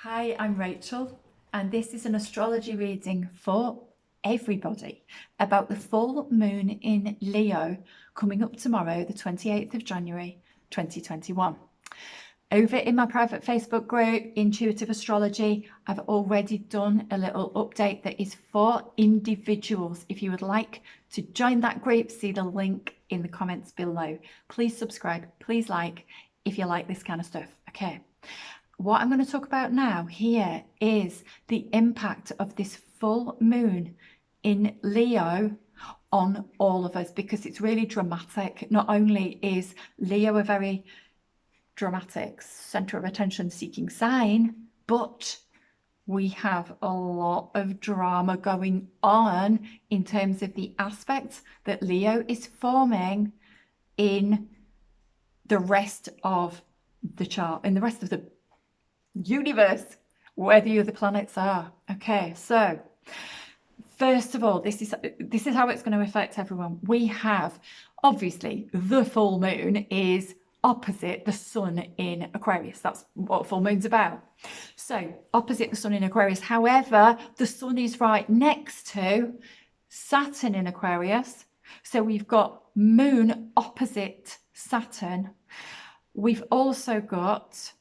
Hi, I'm Rachel, and this is an astrology reading for everybody about the full moon in Leo coming up tomorrow, the 28th of January 2021. Over in my private Facebook group, Intuitive Astrology, I've already done a little update that is for individuals. If you would like to join that group, see the link in the comments below. Please subscribe, please like if you like this kind of stuff. Okay. What I'm going to talk about now here is the impact of this full moon in Leo on all of us, because it's really dramatic. Not only is Leo a very dramatic center of attention seeking sign, but we have a lot of drama going on in terms of the aspects that Leo is forming in the rest of the chart, in the rest of the universe, where the other planets are. Okay, so first of all, this is how it's going to affect everyone. We have, obviously, the full moon is opposite the sun in Aquarius. That's what full moon's about. So opposite the sun in Aquarius. However, the sun is right next to Saturn in Aquarius. So we've got moon opposite Saturn. We've also got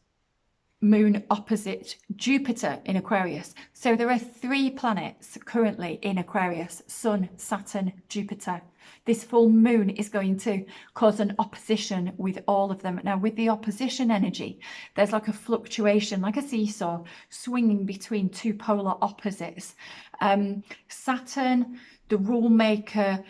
moon opposite Jupiter in Aquarius. So there are 3 planets currently in Aquarius: Sun, Saturn, Jupiter. This full moon is going to cause an opposition with all of them. Now, with the opposition energy, there's like a fluctuation, like a seesaw, swinging between 2 polar opposites. Saturn, the rule maker,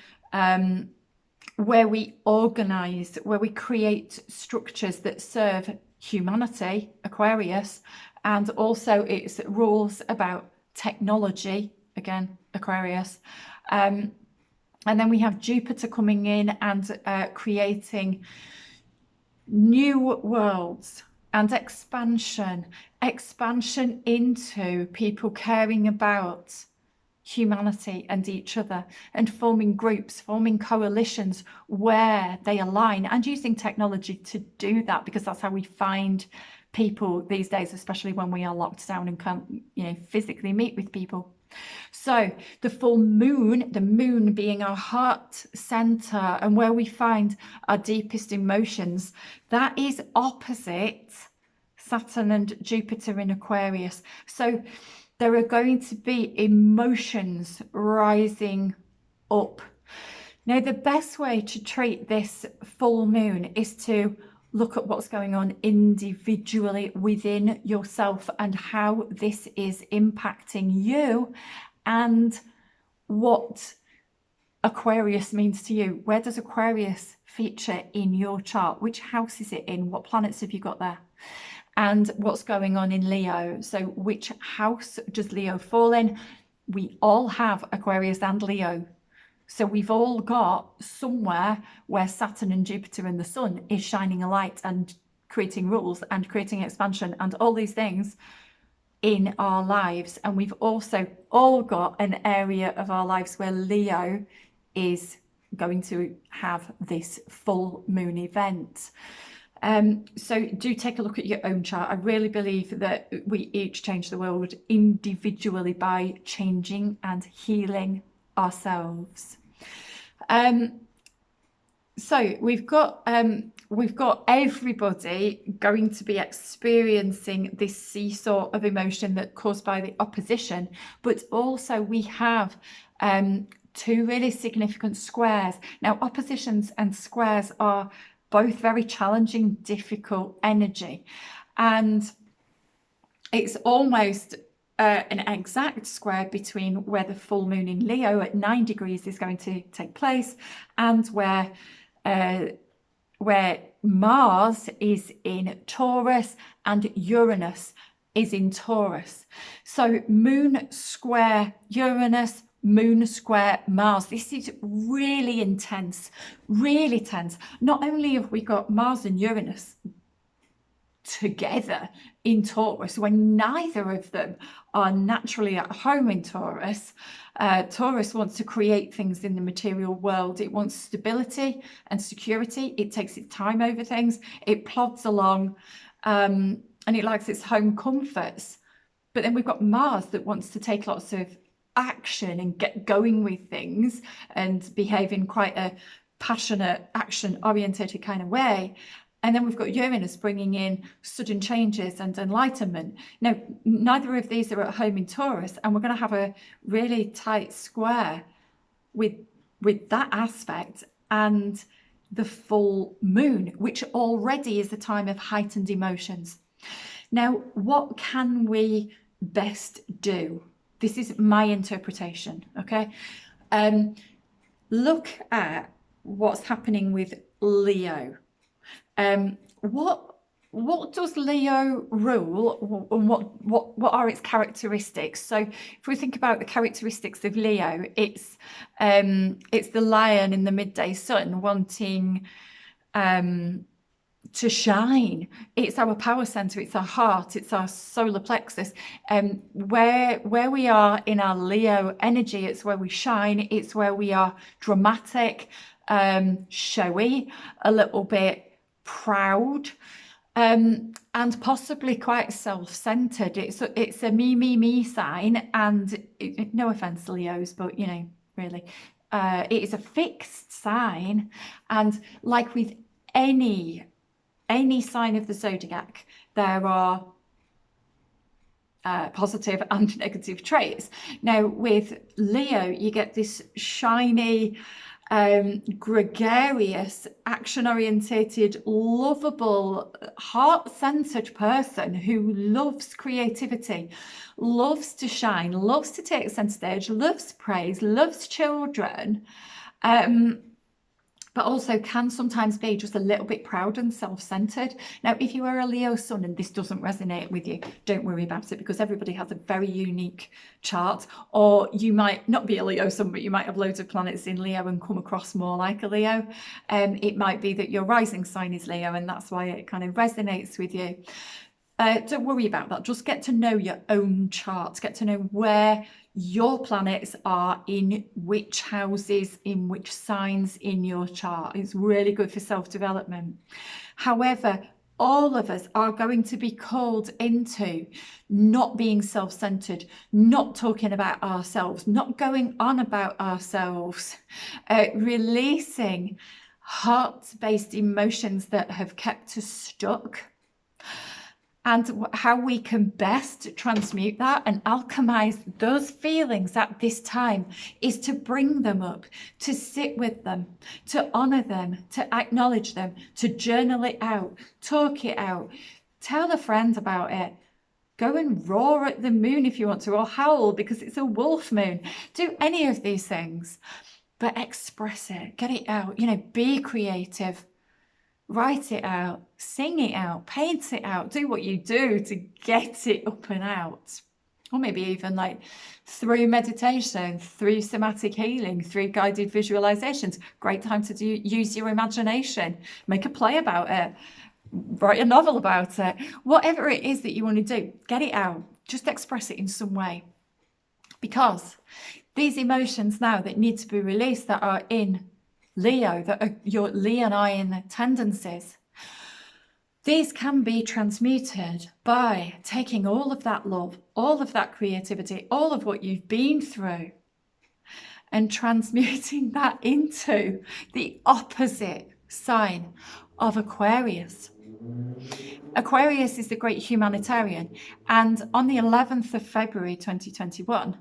where we organize, where we create structures that serve humanity, Aquarius, and also its rules about technology, again, Aquarius. And then we have Jupiter coming in and creating new worlds and expansion into people caring about humanity and each other, and forming groups, forming coalitions where they align, and using technology to do that, because that's how we find people these days, especially when we are locked down and can't, physically meet with people. So the full moon, the moon being our heart center and where we find our deepest emotions, that is opposite Saturn and Jupiter in Aquarius. So there are going to be emotions rising up. Now, the best way to treat this full moon is to look at what's going on individually within yourself and how this is impacting you, and what Aquarius means to you. Where does Aquarius feature in your chart? Which house is it in? What planets have you got there? And what's going on in Leo? So which house does Leo fall in? We all have Aquarius and Leo. So we've all got somewhere where Saturn and Jupiter and the sun is shining a light and creating rules and creating expansion and all these things in our lives. And we've also all got an area of our lives where Leo is going to have this full moon event. So do take a look at your own chart. I really believe that we each change the world individually by changing and healing ourselves. So we've got everybody going to be experiencing this seesaw of emotion that caused by the opposition, but also we have 2 really significant squares. Now, oppositions and squares are both very challenging, difficult energy, and it's almost an exact square between where the full moon in Leo at 9 degrees is going to take place and where Mars is in Taurus and Uranus is in Taurus. So moon square Uranus, moon square Mars. This is really intense, really tense. Not only have we got Mars and Uranus together in Taurus, when neither of them are naturally at home in Taurus. Taurus wants to create things in the material world. It wants stability and security. It takes its time over things. It plods along, and it likes its home comforts. But then we've got Mars that wants to take lots of action and get going with things and behave in quite a passionate, action-oriented kind of way. And then we've got Uranus bringing in sudden changes and enlightenment. Now, neither of these are at home in Taurus, and we're going to have a really tight square with that aspect and the full moon, which already is a time of heightened emotions. Now, what can we best do? This is my interpretation, okay? Look at what's happening with Leo. What does Leo rule, and what are its characteristics? So if we think about the characteristics of Leo, it's the lion in the midday sun wanting to shine. It's our power center, it's our heart, it's our solar plexus. Where we are in our Leo energy, it's where we shine, it's where we are dramatic, showy, a little bit proud, and possibly quite self-centered. It's a me sign, and no offense Leos, but you know, really, it is a fixed sign, and like with any sign of the zodiac, there are positive and negative traits. Now with Leo, you get this shiny, gregarious, action-orientated, lovable, heart-centered person who loves creativity, loves to shine, loves to take center stage, loves praise, loves children, but also can sometimes be just a little bit proud and self-centered. Now, if you are a Leo sun and this doesn't resonate with you, don't worry about it, because everybody has a very unique chart. Or you might not be a Leo sun, but you might have loads of planets in Leo and come across more like a Leo. It might be that your rising sign is Leo, and that's why it kind of resonates with you. Don't worry about that. Just get to know your own chart. Get to know where your planets are in which houses, in which signs in your chart. It's really good for self-development. However, all of us are going to be called into not being self-centered, not talking about ourselves, not going on about ourselves, releasing heart-based emotions that have kept us stuck. And how we can best transmute that and alchemize those feelings at this time is to bring them up, to sit with them, to honor them, to acknowledge them, to journal it out, talk it out, tell a friend about it. Go and roar at the moon if you want to, or howl because it's a wolf moon. Do any of these things, but express it, get it out, you know, be creative. Write it out, sing it out, paint it out, do what you do to get it up and out. Or maybe even like through meditation, through somatic healing, through guided visualizations. Great time to use your imagination, make a play about it, write a novel about it. Whatever it is that you want to do, get it out, just express it in some way. Because these emotions now that need to be released, that are in Leo, that are your Leonine tendencies, these can be transmuted by taking all of that love, all of that creativity, all of what you've been through, and transmuting that into the opposite sign of Aquarius. Aquarius is the great humanitarian, and on the 11th of February 2021,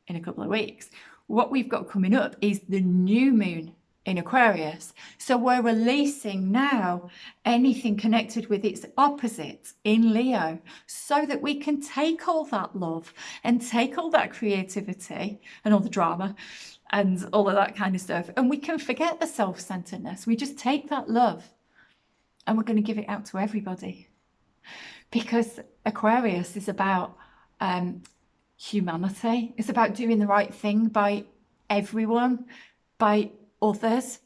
in a couple of weeks, what we've got coming up is the new moon in Aquarius. So we're releasing now anything connected with its opposite in Leo, so that we can take all that love and take all that creativity and all the drama and all of that kind of stuff, and we can forget the self-centeredness. We just take that love and we're going to give it out to everybody, because Aquarius is about humanity. It's about doing the right thing by everyone, by others.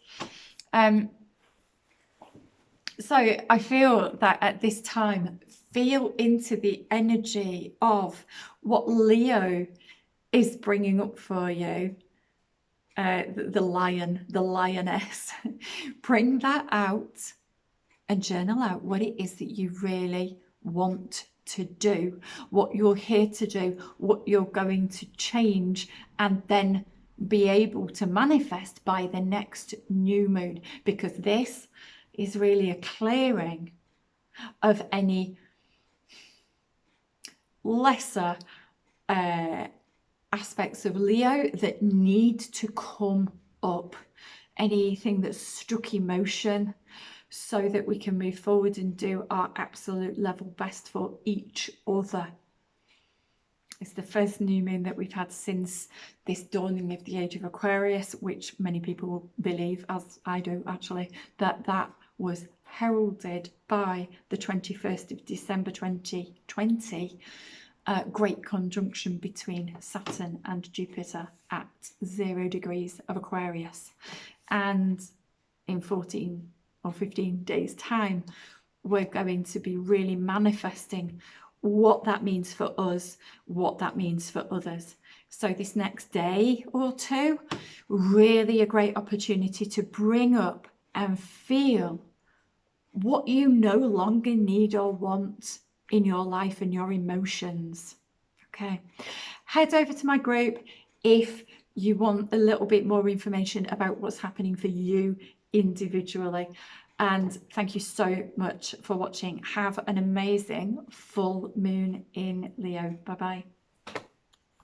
So I feel that at this time, feel into the energy of what Leo is bringing up for you. The lion, the lioness. Bring that out and journal out what it is that you really want to do, what you're here to do, what you're going to change, and then be able to manifest by the next new moon, because this is really a clearing of any lesser aspects of Leo that need to come up, anything that's stuck emotion, so that we can move forward and do our absolute level best for each other. It's the first new moon that we've had since this dawning of the age of Aquarius, which many people believe, as I do actually, that was heralded by the 21st of December 2020, great conjunction between Saturn and Jupiter at 0 degrees of Aquarius. And in 14 or 15 days time, we're going to be really manifesting what that means for us, what that means for others. So this next day or two, really a great opportunity to bring up and feel what you no longer need or want in your life and your emotions. Okay, head over to my group if you want a little bit more information about what's happening for you individually. And thank you so much for watching. Have an amazing full moon in Leo. Bye bye.